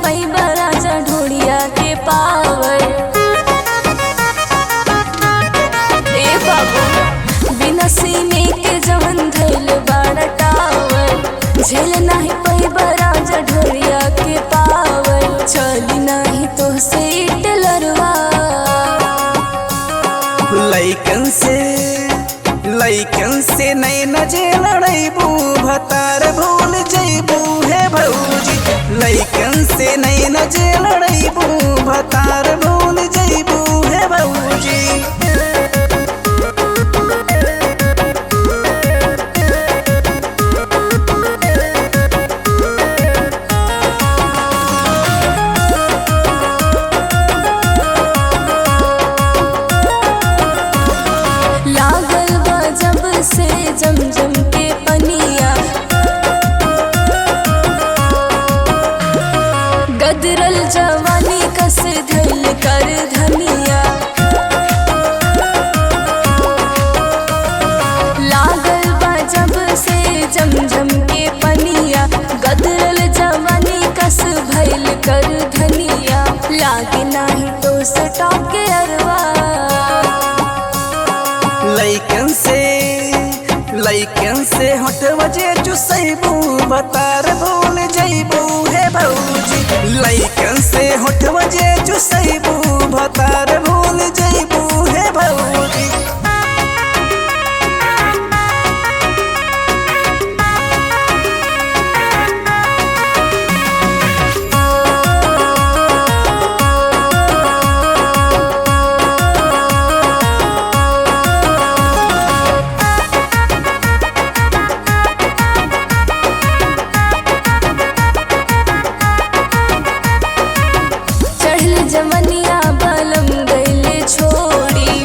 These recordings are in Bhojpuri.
पैबा राजा ढोड़िया के पावर। ए बाबू बिना सीने के जवन धैल बड़ा टावर, झेल नहीं पैबा राजा ढोड़िया के पावर। चली नहीं तो से टेलरवा लइकन से नहीं नजे लड़ैबू भतार भूल जैबू हे भौजी। लइकन से नहीं नजे लड़ैबू भतार भूल जैबू हे भौजी। से जमजम के पनिया गदरल जवानी कस धैल कर धनिया। लागल बा जब से जमजम के पनिया, गदरल जवानी कस भैल कर धनिया। लागे नाही तो सटा के अरवा लइकन से होठ बजे चुसैबू भतार भूल जैबू हे भौजी। लइकन से होठ बजे चुसैबू भतार भूल जैबू हे भौजी। जमनिया बलम गईले छोड़ी,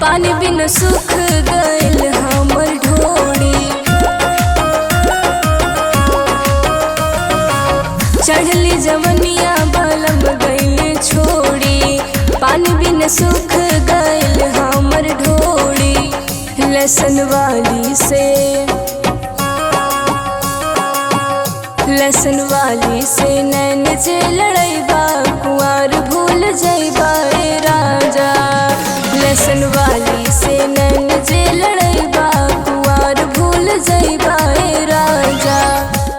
पानी बिन सुख गईल हमर ढोड़ी। चढ़ली जमनिया बलम गईले छोड़ी, पानी बिन सुख गईल हमर ढोड़ी। लसन वाली से